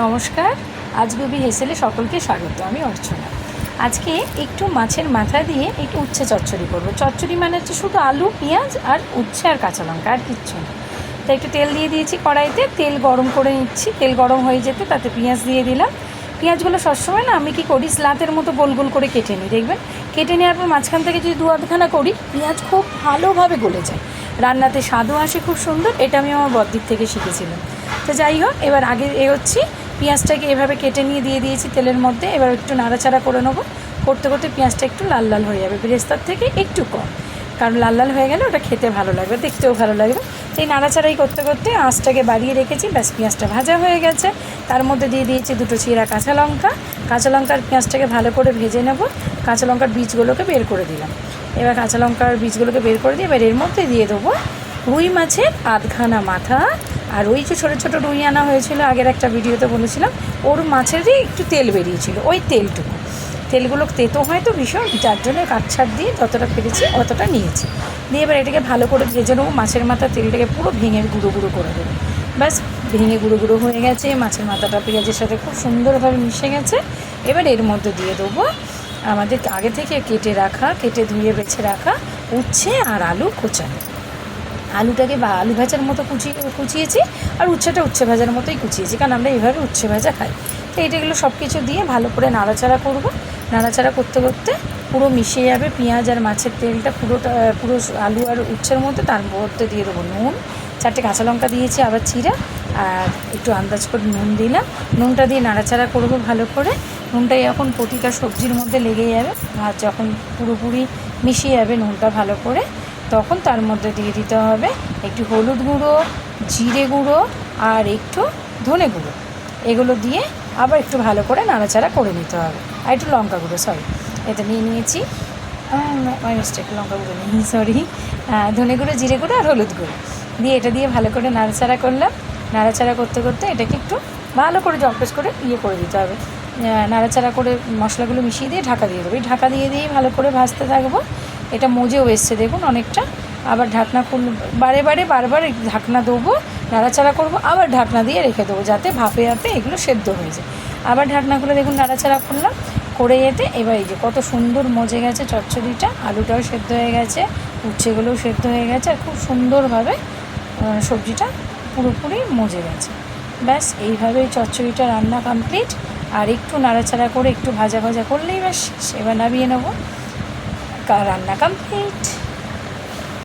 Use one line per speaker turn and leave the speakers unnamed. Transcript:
নমস্কার, আজ গুবি হেসেলে সকলকে স্বাগত। আমি অর্চনা। আজকে একটু মাছের মাথা দিয়ে একটু উচ্ছে চচ্চড়ি করবো। চচ্চড়ি মানে হচ্ছে শুধু আলু, পেঁয়াজ আর উচ্ছে আর কাঁচা লঙ্কা, আর কিচ্ছু না। তো একটু তেল দিয়ে দিয়েছি কড়াইতে, তেল গরম করে নিচ্ছি। তেল গরম হয়ে যেতে তাতে পেঁয়াজ দিয়ে দিলাম। পেঁয়াজগুলো সবসময় না আমি কী করি, স্লাতের মতো গোল গোল করে কেটে নিই। দেখবেন কেটে নেওয়ার পর মাঝখান থেকে যদি দু আধখানা করি, পেঁয়াজ খুব ভালোভাবে গলে যায়, রান্নাতে স্বাদও আসে খুব সুন্দর। এটা আমি আমার বদ্দির থেকে শিখেছিলাম। তো যাই হোক, এবার আগে এগোচ্ছি। পেঁয়াজটাকে এভাবে কেটে নিয়ে দিয়ে দিয়েছি তেলের মধ্যে। এবার একটু নাড়াচাড়া করে নেবো। করতে করতে পেঁয়াজটা একটু লাল লাল হয়ে যাবে, বেরেস্তার থেকে একটু কম, কারণ লাল লাল হয়ে গেলে ওটা খেতে ভালো লাগবে, দেখতেও ভালো লাগবে। এই নাড়াচাড়াই করতে করতে আঁচটাকে বাড়িয়ে রেখেছি। ব্যাস, পেঁয়াজটা ভাজা হয়ে গেছে। তার মধ্যে দিয়ে দিয়েছি দুটো চিরা কাঁচা লঙ্কা। কাঁচা লঙ্কার পেঁয়াজটাকে ভালো করে ভেজে নেব। কাঁচা লঙ্কার বীজগুলোকে বের করে দিলাম। এবার কাঁচা লঙ্কার বীজগুলোকে বের করে দিয়ে এবার এর মধ্যে দিয়ে দেবো রুই মাছের আধখানা মাথা। আর ওই যে ছোটো ছোটো রুই আনা হয়েছিল, আগের একটা ভিডিওতে বলেছিলাম, ওর মাছেরই একটু তেল বেরিয়েছিল, ওই তেলটুকু। তেলগুলো তেতো হয় তো ভীষণ, যার জন্য কাটছাট দিয়ে যতটা পেরেছি অতটা নিয়েছি। দিয়ে এবার এটাকে ভালো করে ভেজে নেবো। মাছের মাথা তেলটাকে পুরো ভেঙে গুঁড়ো গুঁড়ো করে দেবো। ব্যাস, ভেঙে গুঁড়ো গুঁড়ো হয়ে গেছে। মাছের মাথাটা পেঁয়াজের সাথে খুব সুন্দরভাবে মিশে গেছে। এবার এর মধ্যে দিয়ে দেবো আমাদের আগে থেকে কেটে ধুয়ে বেছে রাখা উচ্ছে আর আলু কোচানো। আলুটাকে বা আলু ভাজার মতো কুচিয়েছি, আর উচ্ছেটা উচ্ছে ভাজার মতোই কুচিয়েছি, কারণ আমরা এইভাবে উচ্ছে ভাজা খাই। তো এগুলো সব কিছু দিয়ে ভালো করে নাড়াচাড়া করব। নাড়াচাড়া করতে করতে পুরো মিশে যাবে পেঁয়াজ আর মাছের তেলটা পুরো আলু আর উচ্ছের মধ্যে। তার মধ্যে দিয়ে দেবো নুন, 4টে কাঁচা লঙ্কা দিয়েছি আবার চিরা, আর একটু আন্দাজ করে নুন দিলাম। নুনটা দিয়ে নাড়াচাড়া করব ভালো করে। নুনটা যখন প্রতিটা সবজির মধ্যে লেগে যাবে, আর যখন পুরোপুরি মিশিয়ে যাবে নুনটা ভালো করে, তখন তার মধ্যে দিয়ে দিতে হবে একটু হলুদ গুঁড়ো, জিরে গুঁড়ো আর একটু ধনে গুঁড়ো। এগুলো দিয়ে আবার একটু ভালো করে নাড়াচাড়া করে নিতে হবে। আর একটু লঙ্কা গুঁড়ো, এটা নিয়ে নিয়েছি, মিস্টেক, লঙ্কা গুঁড়ো নেই, ধনে গুঁড়ো, জিরে গুঁড়ো আর হলুদ গুঁড়ো দিয়ে এটা দিয়ে ভালো করে নাড়াচাড়া করলাম। নাড়াচাড়া করতে করতে এটাকে একটু ভালো করে জম্পেস করে করে দিতে হবে। নাড়াচাড়া করে মশলাগুলো মিশিয়ে দিয়ে ঢাকা দিয়ে দেবো। এই ঢাকা দিয়ে দিয়েই ভালো করে ভাজতে থাকবো। এটা মজেও এসছে দেখুন অনেকটা। আবার ঢাকনা খুলব, বারবার ঢাকনা দেবো, নাড়াচাড়া করবো, আবার ঢাকনা দিয়ে রেখে দেবো, যাতে ভাপে এগুলো সেদ্ধ হয়ে যায়। আবার ঢাকনা খুলে দেখুন নাড়াচাড়া করলাম করে যেতে। এবার এই যে কত সুন্দর মজে গেছে চচ্চড়িটা। আলুটাও সেদ্ধ হয়ে গেছে, উচ্ছেগুলোও সেদ্ধ হয়ে গেছে, আর খুব সুন্দরভাবে সবজিটা পুরোপুরি মজে গেছে। ব্যাস, এইভাবেই চচ্চড়িটা রান্না কমপ্লিট। আর একটু নাড়াচাড়া করে একটু ভাজা ভাজা করলেই ব্যাস, এবার নামিয়ে নেবো। রান্না কমপ্লিট।